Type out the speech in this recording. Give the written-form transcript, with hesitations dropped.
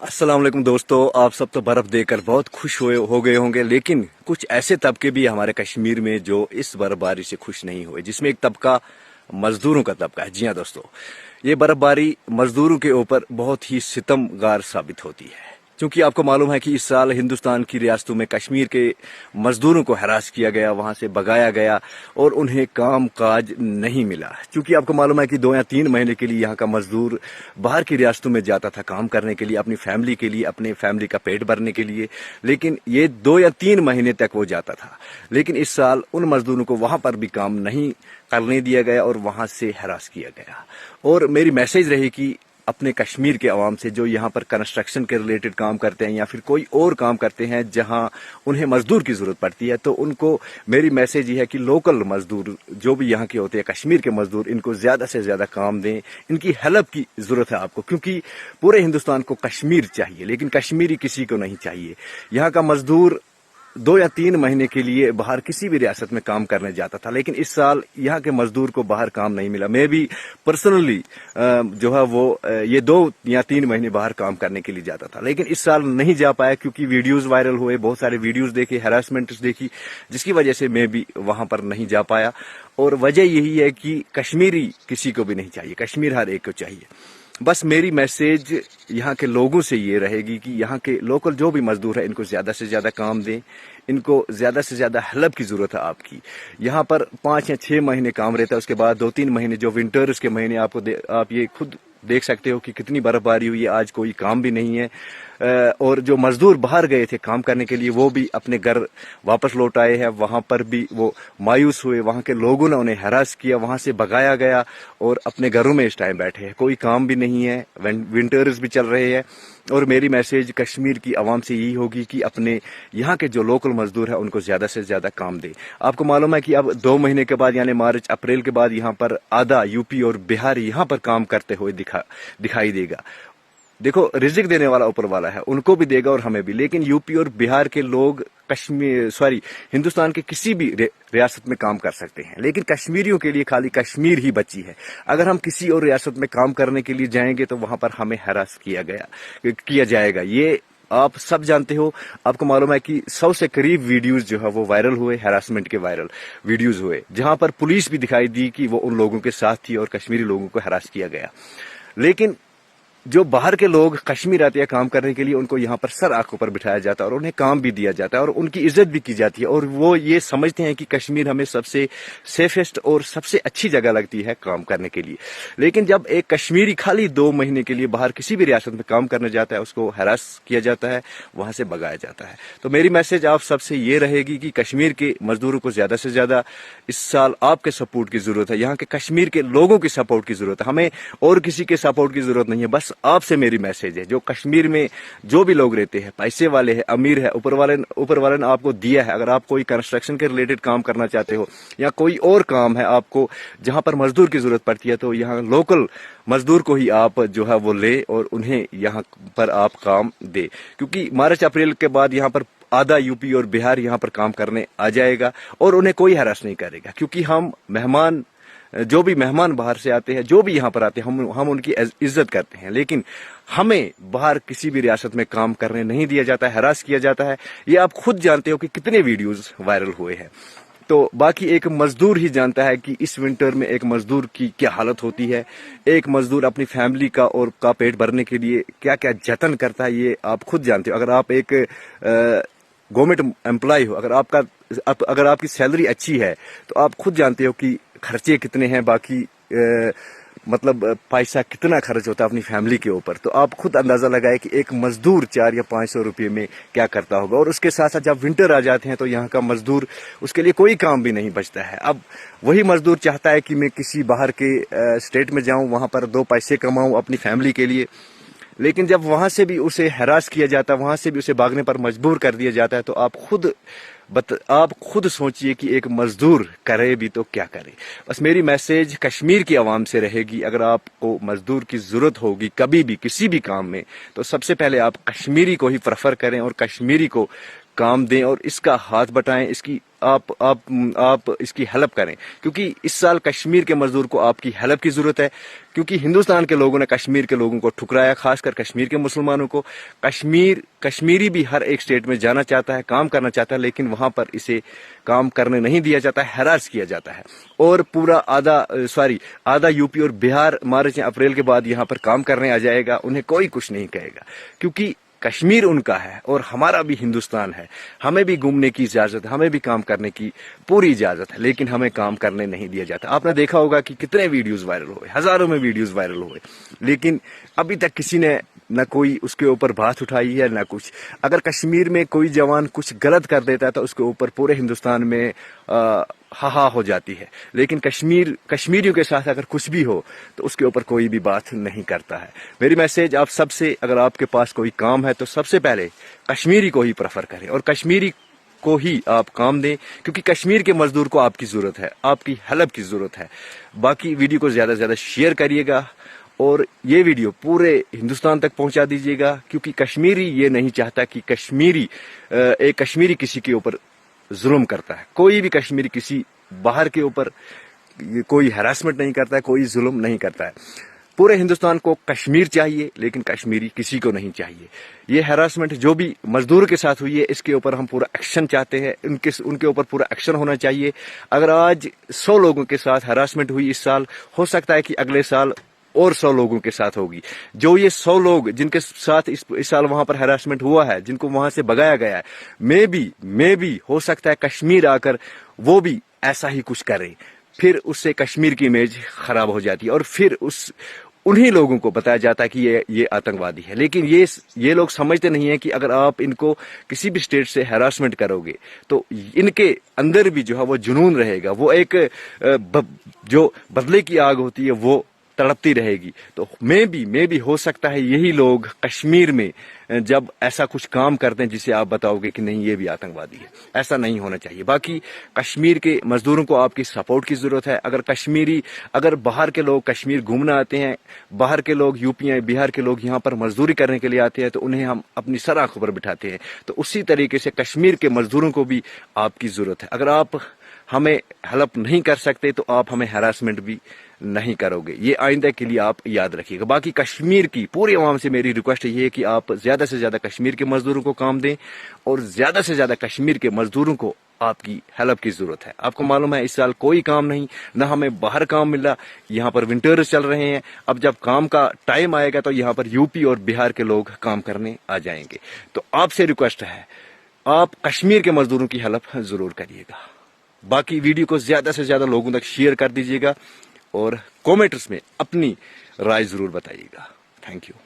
अस्सलाम वालेकुम दोस्तों, आप सब तो बर्फ देखकर बहुत खुश हो गए होंगे, लेकिन कुछ ऐसे तबके भी हमारे कश्मीर में जो इस बर्फबारी से खुश नहीं हुए, जिसमें एक तबका मजदूरों का तबका है। जी हाँ दोस्तों, ये बर्फबारी मजदूरों के ऊपर बहुत ही सितमगार साबित होती है, क्योंकि आपको मालूम है कि इस साल हिंदुस्तान की रियासतों में कश्मीर के मजदूरों को हरास किया गया, वहां से भगाया गया और उन्हें काम काज नहीं मिला। क्योंकि आपको मालूम है कि 2 या 3 महीने के लिए यहाँ का मजदूर बाहर की रियासतों में जाता था काम करने के लिए, अपनी फैमिली के लिए, अपने फैमिली का पेट भरने के लिए, लेकिन ये 2 या 3 महीने तक वो जाता था। लेकिन इस साल उन मजदूरों को वहां पर भी काम नहीं करने दिया गया और वहां से हरास किया गया। और मेरी मैसेज रही कि अपने कश्मीर के अवाम से जो यहाँ पर कंस्ट्रक्शन के रिलेटेड काम करते हैं या फिर कोई और काम करते हैं जहाँ उन्हें मजदूर की जरूरत पड़ती है, तो उनको मेरी मैसेज ये है कि लोकल मजदूर जो भी यहाँ के होते हैं, कश्मीर के मजदूर, इनको ज्यादा से ज्यादा काम दें। इनकी हेल्प की जरूरत है आपको, क्योंकि पूरे हिंदुस्तान को कश्मीर चाहिए, लेकिन कश्मीरी किसी को नहीं चाहिए। यहाँ का मजदूर 2 या 3 महीने के लिए बाहर किसी भी रियासत में काम करने जाता था, लेकिन इस साल यहाँ के मजदूर को बाहर काम नहीं मिला। मैं भी पर्सनली जो है वो ये 2 या 3 महीने बाहर काम करने के लिए जाता था, लेकिन इस साल नहीं जा पाया क्योंकि वीडियोस वायरल हुए, बहुत सारे वीडियोस देखे, हैरेसमेंट देखी, जिसकी वजह से मैं भी वहां पर नहीं जा पाया। और वजह यही है कि कश्मीरी किसी को भी नहीं चाहिए, कश्मीर हर एक को चाहिए। बस मेरी मैसेज यहाँ के लोगों से ये रहेगी कि यहाँ के लोकल जो भी मजदूर है, इनको ज्यादा से ज्यादा काम दें, इनको ज्यादा से ज्यादा हेल्प की जरूरत है आपकी। यहाँ पर 5 या 6 महीने काम रहता है, उसके बाद 2-3 महीने जो विंटर्स के महीने आप ये खुद देख सकते हो कि कितनी बर्फबारी हुई है, आज कोई काम भी नहीं है। और जो मजदूर बाहर गए थे काम करने के लिए, वो भी अपने घर वापस लौट आए हैं। वहां पर भी वो मायूस हुए, वहां के लोगों ने उन्हें हरास किया, वहां से भगाया गया और अपने घरों में इस टाइम बैठे हैं, कोई काम भी नहीं है, विंटर्स भी चल रहे हैं। और मेरी मैसेज कश्मीर की आवाम से यही होगी कि अपने यहाँ के जो लोकल मजदूर है उनको ज्यादा से ज्यादा काम दे। आपको मालूम है कि अब 2 महीने के बाद यानी मार्च अप्रैल के बाद यहाँ पर आधा यूपी और बिहार यहाँ पर काम करते हुए दिखाई देगा। देखो, रिजिक देने वाला ऊपर वाला है, उनको भी देगा और हमें भी, लेकिन यूपी और बिहार के लोग हिंदुस्तान के किसी भी रियासत में काम कर सकते हैं, लेकिन कश्मीरियों के लिए खाली कश्मीर ही बची है। अगर हम किसी और रियासत में काम करने के लिए जाएंगे तो वहां पर हमें हरास किया जाएगा। ये आप सब जानते हो। आपको मालूम है कि 100 से करीब वीडियोस जो है वो वायरल हुए, हैरासमेंट के वायरल वीडियोस हुए, जहां पर पुलिस भी दिखाई दी कि वो उन लोगों के साथ थी और कश्मीरी लोगों को हरास किया गया। लेकिन जो बाहर के लोग कश्मीर आते हैं काम करने के लिए, उनको यहाँ पर सर आंखों पर बिठाया जाता है और उन्हें काम भी दिया जाता है और उनकी इज्जत भी की जाती है, और वो ये समझते हैं कि कश्मीर हमें सबसे सेफेस्ट और सबसे अच्छी जगह लगती है काम करने के लिए। लेकिन जब एक कश्मीरी खाली 2 महीने के लिए बाहर किसी भी रियासत में काम करने जाता है, उसको हरास किया जाता है, वहां से भगाया जाता है। तो मेरी मैसेज आप सबसे ये रहेगी कि कश्मीर के मजदूरों को ज्यादा से ज्यादा इस साल आपके सपोर्ट की जरूरत है, यहाँ के कश्मीर के लोगों की सपोर्ट की जरूरत है, हमें और किसी के सपोर्ट की जरूरत नहीं है। बस आपसे मेरी मैसेज है, जो कश्मीर में जो भी लोग रहते हैं, पैसे वाले हैं, अमीर है, ऊपर वाले ने आपको दिया है, अगर आप कोई कंस्ट्रक्शन के रिलेटेड काम करना चाहते हो या कोई और काम है आपको जहां पर मजदूर की जरूरत पड़ती है, तो यहाँ लोकल मजदूर को ही आप जो है वो ले और उन्हें यहाँ पर आप काम दे, क्योंकि मार्च अप्रैल के बाद यहाँ पर आधा यूपी और बिहार यहाँ पर काम करने आ जाएगा और उन्हें कोई हरास नहीं करेगा, क्योंकि हम जो भी मेहमान बाहर से आते हैं, जो भी यहाँ पर आते हैं, हम उनकी इज्जत करते हैं, लेकिन हमें बाहर किसी भी रियासत में काम करने नहीं दिया जाता है, हरास किया जाता है। ये आप खुद जानते हो कि कितने वीडियोस वायरल हुए हैं। तो बाकी एक मजदूर ही जानता है कि इस विंटर में एक मजदूर की क्या हालत होती है, एक मजदूर अपनी फैमिली का पेट भरने के लिए क्या क्या जतन करता है, ये आप खुद जानते हो। अगर आप एक गवर्नमेंट एम्प्लॉय हो, अगर आपकी सैलरी अच्छी है, तो आप खुद जानते हो कि खर्चे कितने हैं, बाकी मतलब पैसा कितना खर्च होता है अपनी फैमिली के ऊपर। तो आप खुद अंदाजा लगाए कि एक मजदूर 400 या 500 रुपये में क्या करता होगा। और उसके साथ साथ जब विंटर आ जाते हैं तो यहाँ का मजदूर, उसके लिए कोई काम भी नहीं बचता है। अब वही मजदूर चाहता है कि मैं किसी बाहर के स्टेट में जाऊं, वहां पर 2 पैसे कमाऊं अपनी फैमिली के लिए, लेकिन जब वहां से भी उसे हरास किया जाता है, वहां से भी उसे भागने पर मजबूर कर दिया जाता है, तो आप खुद सोचिए कि एक मजदूर करे भी तो क्या करे। बस मेरी मैसेज कश्मीर की आवाम से रहेगी, अगर आपको मजदूर की जरूरत होगी कभी भी किसी भी काम में, तो सबसे पहले आप कश्मीरी को ही प्रेफर करें और कश्मीरी को काम दें और इसका हाथ बटाएं, इसकी آپ اس کی ہیلپ کریں، کیونکہ اس سال کشمیر کے مزدور کو آپ کی ہیلپ کی ضرورت ہے، کیونکہ ہندوستان کے لوگوں نے کشمیر کے لوگوں کو ٹھکرایا، خاص کر کشمیر کے مسلمانوں کو۔ کشمیری بھی ہر ایک اسٹیٹ میں جانا چاہتا ہے، کام کرنا چاہتا ہے، لیکن وہاں پر اسے کام کرنے نہیں دیا جاتا ہے، ہراس کیا جاتا ہے، اور پورا آدھا یو پی اور بہار مارچ یا اپریل کے بعد یہاں پر کام کرنے آ جائے گا، انہیں کوئی کچھ نہیں کہے گا، کیونکہ کشمیر ان کا ہے اور ہمارا بھی ہندوستان ہے، ہمیں بھی گھومنے کی اجازت ہے، ہمیں بھی کام کرنے کی پوری اجازت ہے، لیکن ہمیں کام کرنے نہیں دیا جاتا۔ آپ نے دیکھا ہوگا کہ کتنے ویڈیوز وائرل ہوئے، ہزاروں میں ویڈیوز وائرل ہوئے، لیکن ابھی تک کسی نے نہ کوئی اس کے اوپر بات اٹھائی ہے نہ کچھ۔ اگر کشمیر میں کوئی جوان کچھ غلط کر دیتا ہے تو اس کے اوپر پورے ہندوستان میں ہا ہو جاتی ہے، لیکن کشمیریوں کے ساتھ اگر کچھ بھی ہو تو اس کے اوپر کوئی بھی بات نہیں کرتا ہے۔ میری میسج آپ سب سے، اگر آپ کے پاس کوئی کام ہے تو سب سے پہلے کشمیری کو ہی پریفر کریں اور کشمیری کو ہی آپ کام دیں، کیونکہ کشمیر کے مزدور کو آپ کی ضرورت ہے، آپ کی ہیلپ کی ضرورت ہے۔ باقی ویڈیو کو زیادہ سے زیادہ شیئر کریے گا اور یہ ویڈیو پورے ہندوستان تک پہنچا دیجیے گا، کیونکہ کشمیری یہ نہیں چاہتا کہ ایک کشمیری کسی کے اوپر ظلم کرتا ہے، کوئی بھی کشمیری کسی باہر کے اوپر کوئی ہراسمنٹ نہیں کرتا ہے، کوئی ظلم نہیں کرتا ہے۔ پورے ہندوستان کو کشمیر چاہیے، لیکن کشمیری کسی کو نہیں چاہیے۔ یہ ہراسمنٹ جو بھی مزدور کے ساتھ ہوئی ہے، اس کے اوپر ہم پورا ایکشن چاہتے ہیں، ان کے اوپر پورا ایکشن ہونا چاہیے۔ اگر آج 100 لوگوں کے ساتھ ہراسمنٹ ہوئی اس سال، ہو سکتا ہے کہ اگلے سال اور 100 لوگوں کے ساتھ ہوگی۔ جو یہ 100 لوگ جن کے ساتھ اس سال وہاں پر ہراسمنٹ ہوا ہے، جن کو وہاں سے بگایا گیا ہے، میں بھی ہو سکتا ہے کشمیر آ کر وہ بھی ایسا ہی کچھ کریں، پھر اس سے کشمیر کی امیج خراب ہو جاتی ہے اور پھر انہی لوگوں کو بتایا جاتا ہے کہ یہ آتنکوادی ہے۔ لیکن یہ لوگ سمجھتے نہیں ہیں کہ اگر آپ ان کو کسی بھی اسٹیٹ سے ہراسمنٹ کرو گے تو ان کے اندر بھی جو ہے وہ جنون رہے گا، وہ ایک جو بدلے کی آگ ہوتی ہے وہ تڑپتی رہے گی۔ تو میں بھی ہو سکتا ہے یہی لوگ کشمیر میں جب ایسا کچھ کام کرتے ہیں جسے آپ بتاؤ گے کہ نہیں یہ بھی آتنکوادی ہے، ایسا نہیں ہونا چاہیے۔ باقی کشمیر کے مزدوروں کو آپ کی سپورٹ کی ضرورت ہے۔ اگر باہر کے لوگ کشمیر گھومنا آتے ہیں، باہر کے لوگ یو پی یا بہار کے لوگ یہاں پر مزدوری کرنے کے لیے آتے ہیں تو انہیں ہم اپنی سر آنکھوں پر بٹھاتے ہیں، تو اسی طریقے سے کشمیر کے مزدوروں کو بھی آپ کی ضرورت ہے۔ اگر آپ ہمیں ہیلپ نہیں کر سکتے تو آپ ہمیں ہراسمنٹ بھی نہیں کرو گے، یہ آئندہ کے لیے آپ یاد رکھیے گا۔ باقی کشمیر کی پوری عوام سے میری ریکویسٹ یہ ہے کہ آپ زیادہ سے زیادہ کشمیر کے مزدوروں کو کام دیں اور زیادہ سے زیادہ کشمیر کے مزدوروں کو آپ کی ہیلپ کی ضرورت ہے۔ آپ کو معلوم ہے اس سال کوئی کام نہیں، نہ ہمیں باہر کام ملا، یہاں پر ونٹرز چل رہے ہیں، اب جب کام کا ٹائم آئے گا تو یہاں پر یو پی اور بہار کے لوگ کام کرنے آ جائیں گے۔ تو آپ سے ریکویسٹ ہے آپ کشمیر کے مزدوروں کی ہیلپ ضرور کریے گا۔ باقی ویڈیو کو زیادہ سے زیادہ لوگوں تک شیئر کر دیجیے گا اور کومنٹس میں اپنی رائے ضرور بتائیے گا۔ Thank you.